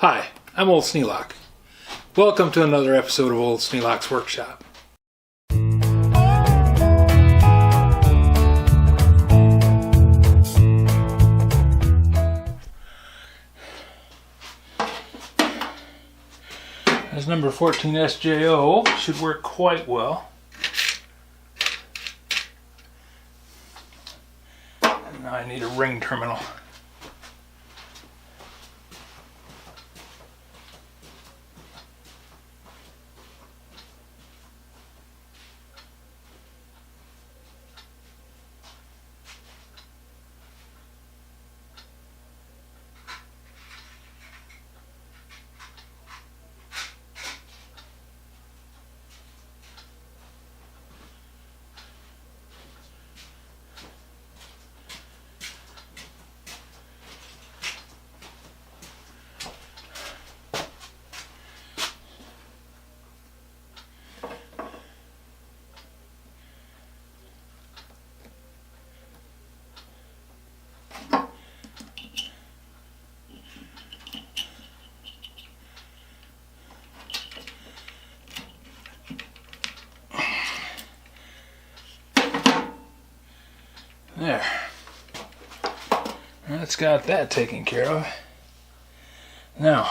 Hi, I'm Old Sneelock. Welcome to another episode of Old Sneelock's Workshop. This number 14 SJO should work quite well. And now I need a ring terminal. There. That's got that taken care of. Now,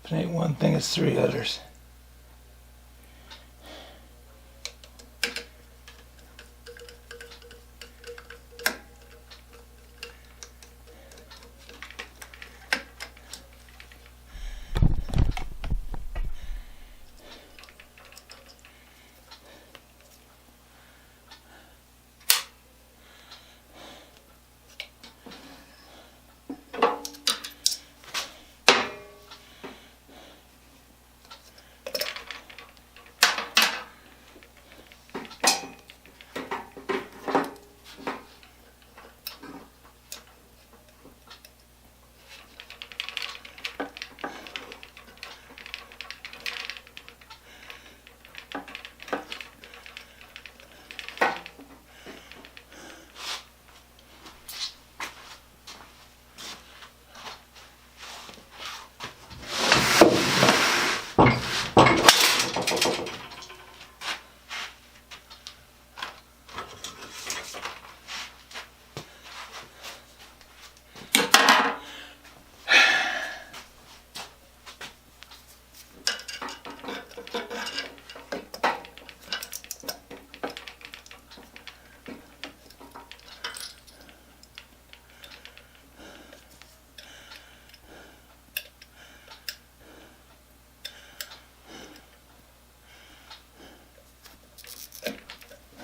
if it ain't one thing, it's three others.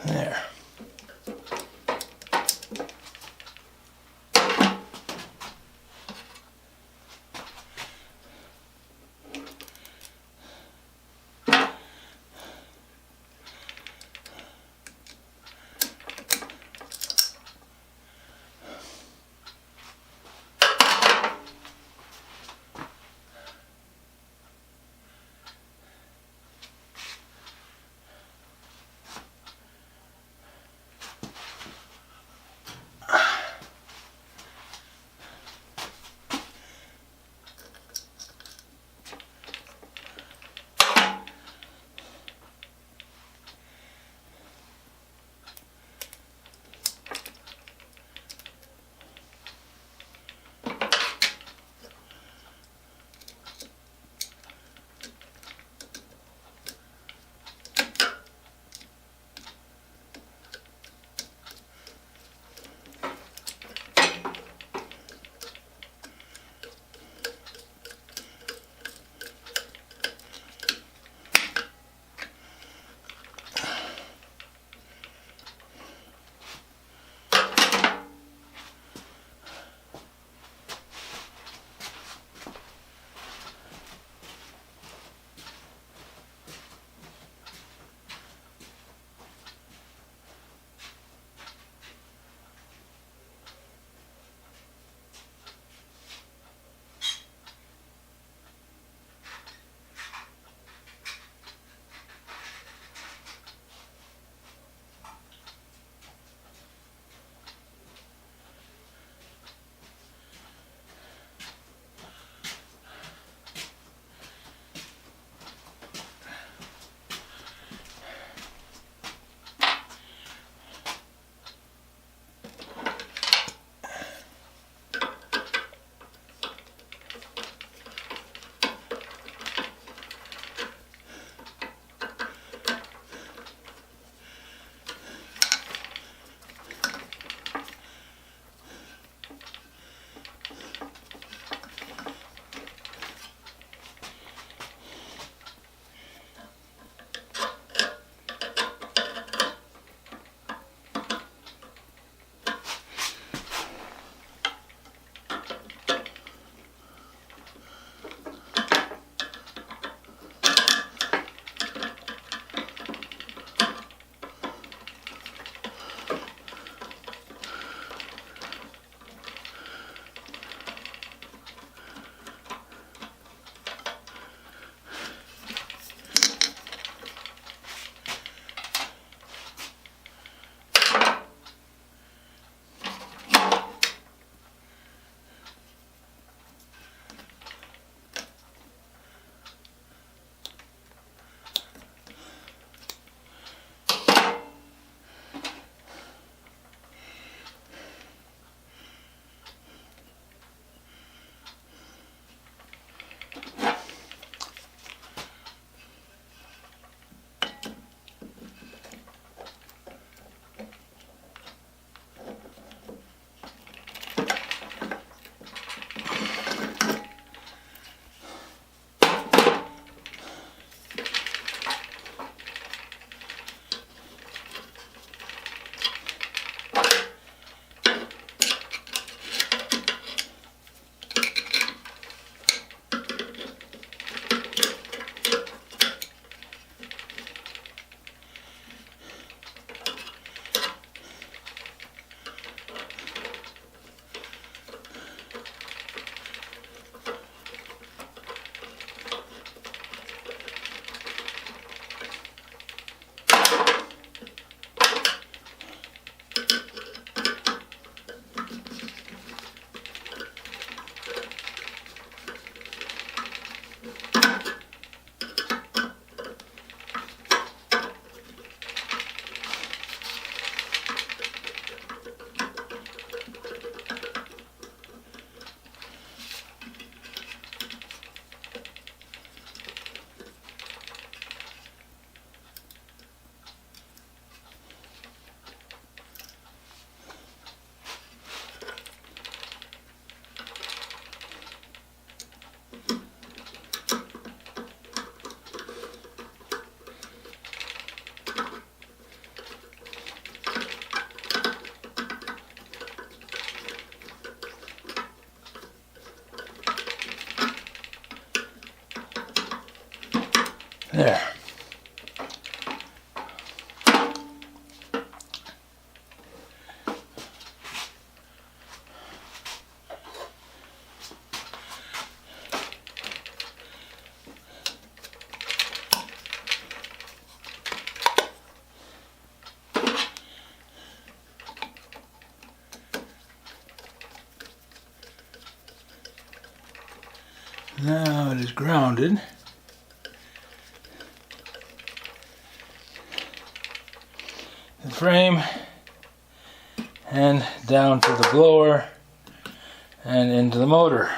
There. There. Now it is grounded. The frame and down to the blower and into the motor.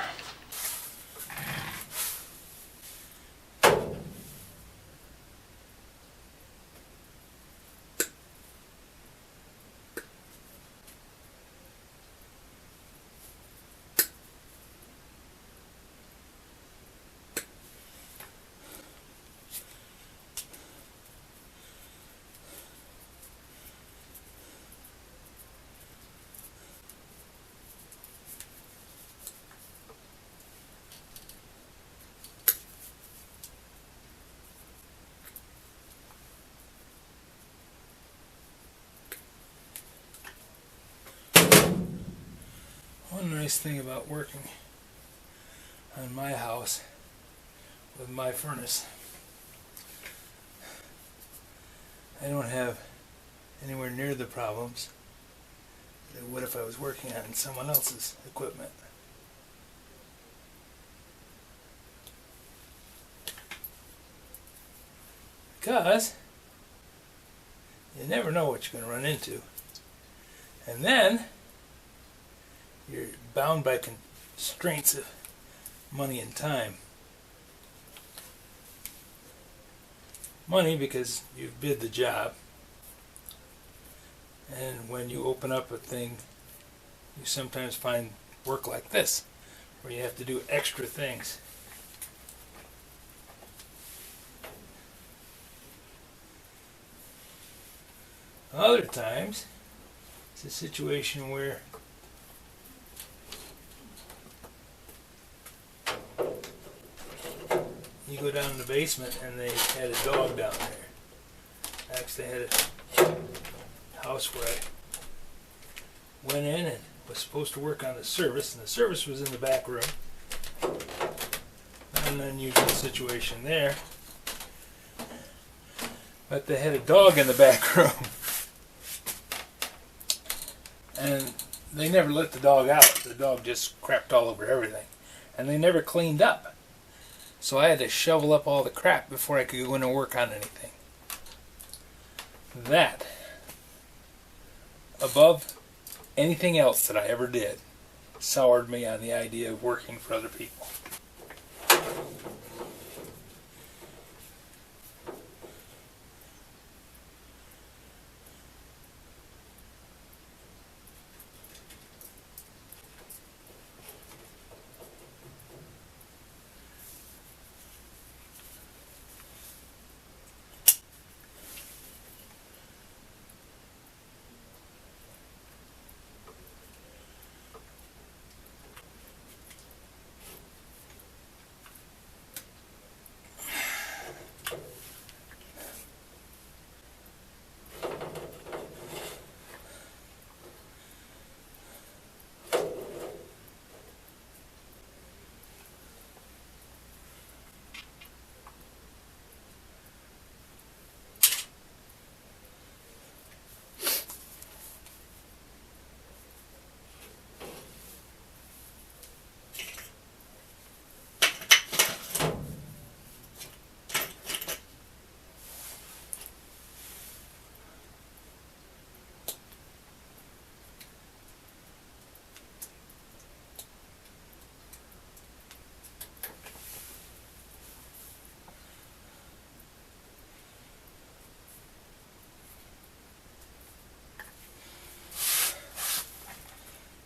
One nice thing about working on my house with my furnace, I don't have anywhere near the problems that I would if I was working on someone else's equipment. Because you never know what you're going to run into. And then you're bound by constraints of money and time. Money because you've bid the job, and when you open up a thing you sometimes find work like this where you have to do extra things. Other times it's a situation where you go down in the basement and they had a dog down there. Actually, they had a house where I went in and was supposed to work on the service, and the service was in the back room. Not an unusual situation there. But they had a dog in the back room. And they never let the dog out. The dog just crapped all over everything. And they never cleaned up. So I had to shovel up all the crap before I could go in and work on anything. That, above anything else that I ever did, soured me on the idea of working for other people.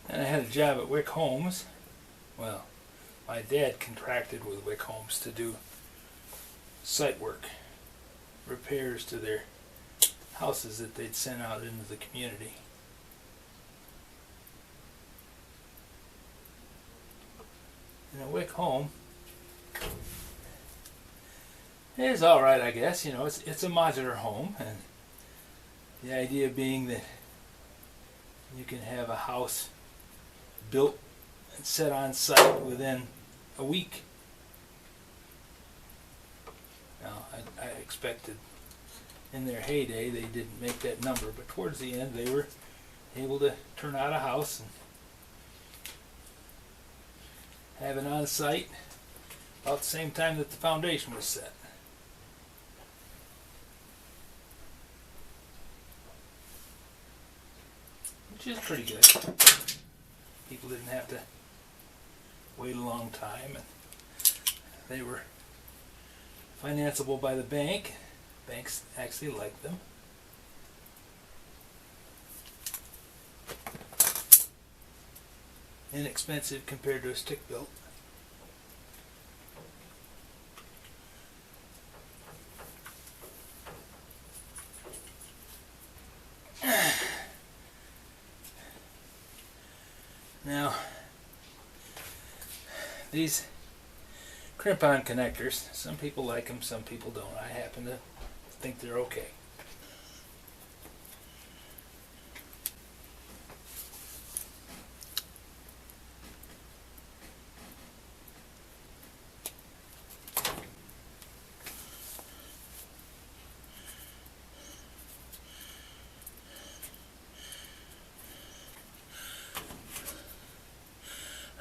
And I had a job at Wick Homes. Well, my dad contracted with Wick Homes to do site work, repairs to their houses that they'd sent out into the community. In a Wick home, It's all right, I guess. You know, it's a modular home, and the idea being that you can have a house built and set on site within a week. Now, I expected in their heyday they didn't make that number, but towards the end they were able to turn out a house and have it on site about the same time that the foundation was set. Which is pretty good. People didn't have to wait a long time, and they were financeable by the bank. Banks actually liked them. Inexpensive compared to a stick built. Now, these crimp-on connectors, some people like them, some people don't. I happen to think they're okay.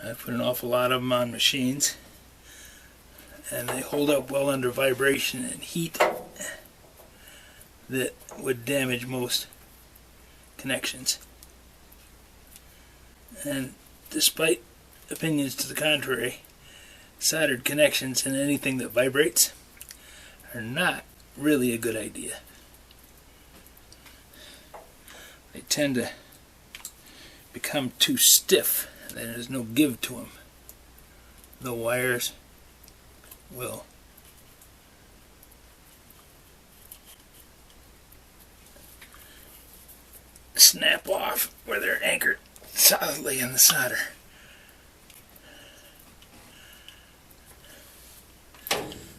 I put an awful lot of them on machines, and they hold up well under vibration and heat that would damage most connections. And despite opinions to the contrary, soldered connections and anything that vibrates are not really a good idea. They tend to become too stiff. There's no give to them. The wires will snap off where they're anchored solidly in the solder.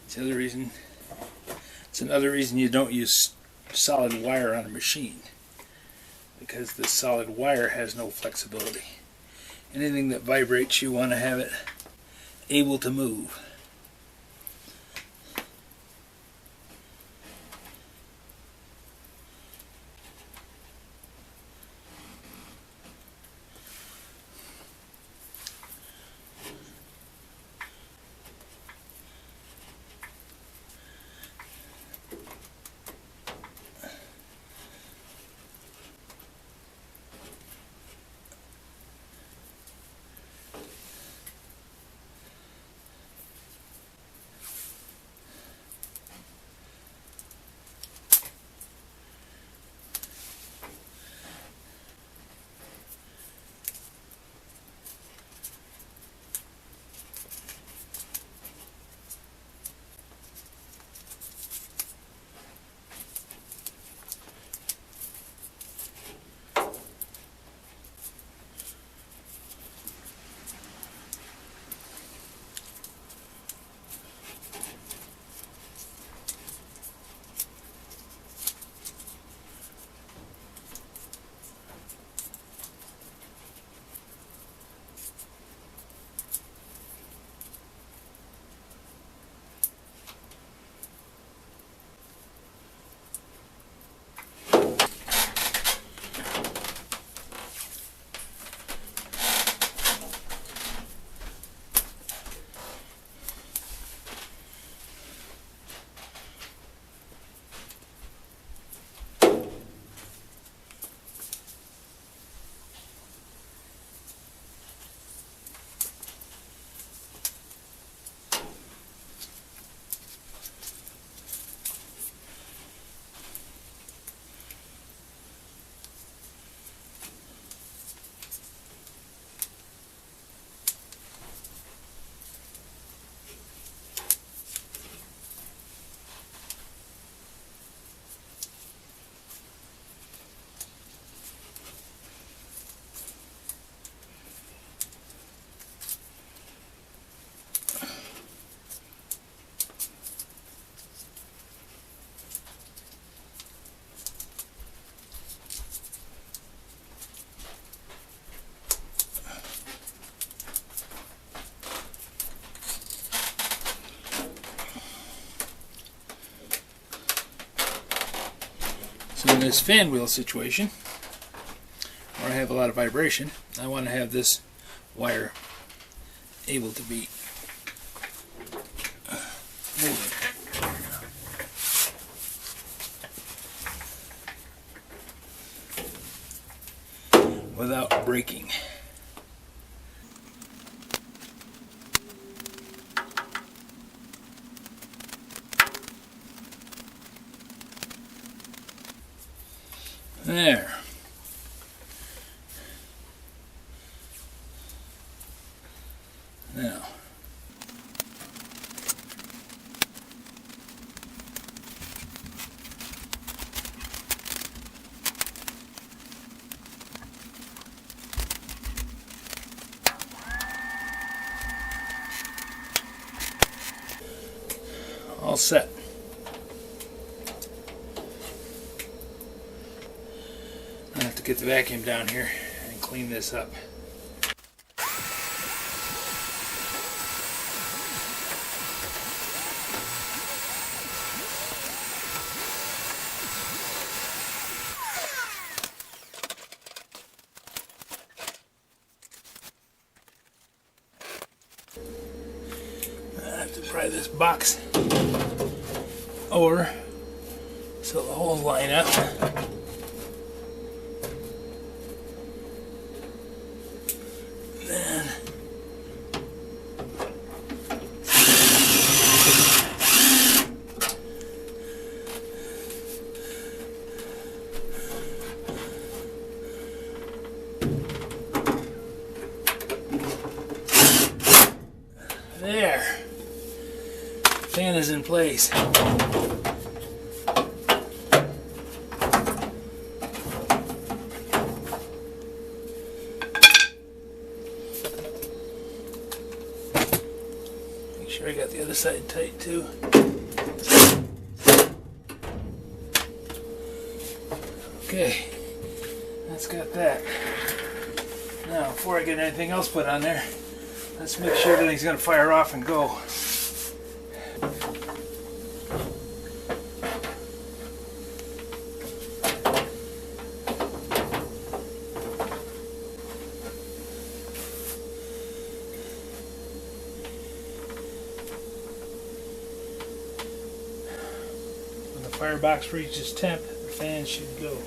It's another reason you don't use solid wire on a machine, because the solid wire has no flexibility. Anything that vibrates, you want to have it able to move. So in this fan wheel situation, where I have a lot of vibration, I want to have this wire able to be moving. Without breaking. There. Now. All set. I have to get the vacuum down here and clean this up. I have to pry this box over so the holes line up. Then there, fan is in place. Make sure I got the other side tight too. Okay, that's got that. Now, before I get anything else put on there, let's make sure everything's going to fire off and go. When the firebox reaches temp, the fan should go.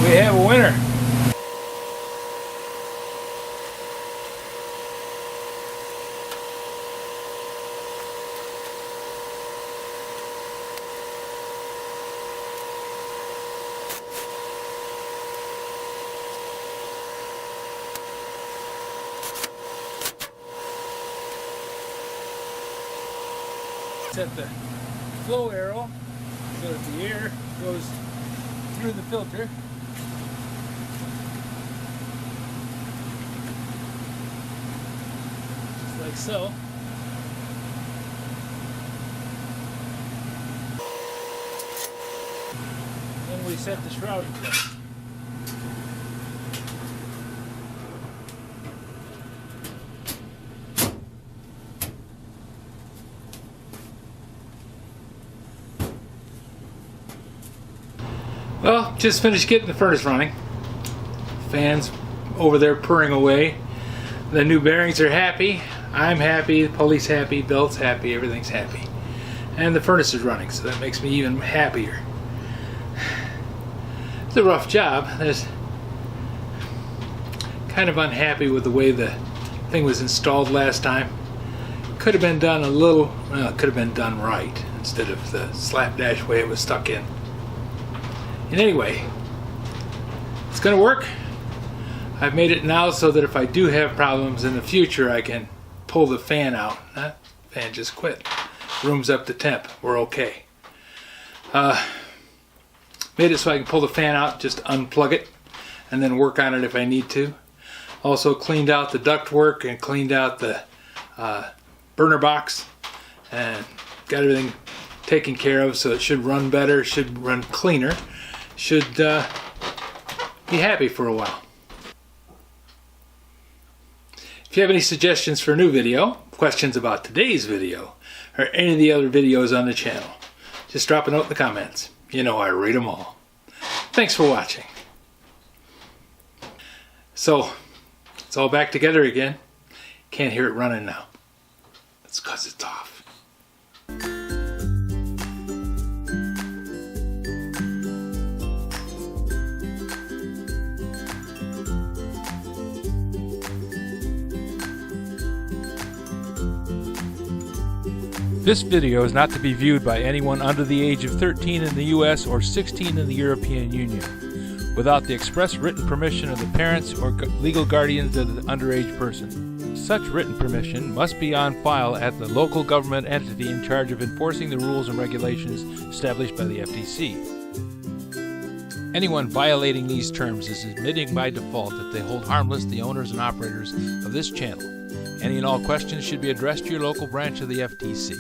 We have a winner. Set the flow arrow so that the air goes through the filter. Just like so. Then we set the shroud in place. Well, just finished getting the furnace running. Fans over there purring away. The new bearings are happy. I'm happy. The police happy. Belt's happy. Everything's happy. And the furnace is running, so that makes me even happier. It's a rough job. There's kind of unhappy with the way the thing was installed last time. Could have been done a little, well, it could have been done right instead of the slapdash way it was stuck in. And anyway, it's going to work. I've made it now so that if I do have problems in the future, I can pull the fan out. That fan just quit. Room's up to temp. We're okay. Made it so I can pull the fan out, just unplug it, and then work on it if I need to. Also cleaned out the ductwork and cleaned out the burner box and got everything taken care of, so it should run better, should run cleaner, should be happy for a while. If you have any suggestions for a new video, questions about today's video, or any of the other videos on the channel, just drop a note in the comments. You know I read them all. Thanks for watching. So, it's all back together again. Can't hear it running now. It's because it's off. This video is not to be viewed by anyone under the age of 13 in the US or 16 in the European Union, without the express written permission of the parents or legal guardians of the underage person. Such written permission must be on file at the local government entity in charge of enforcing the rules and regulations established by the FTC. Anyone violating these terms is admitting by default that they hold harmless the owners and operators of this channel. Any and all questions should be addressed to your local branch of the FTC.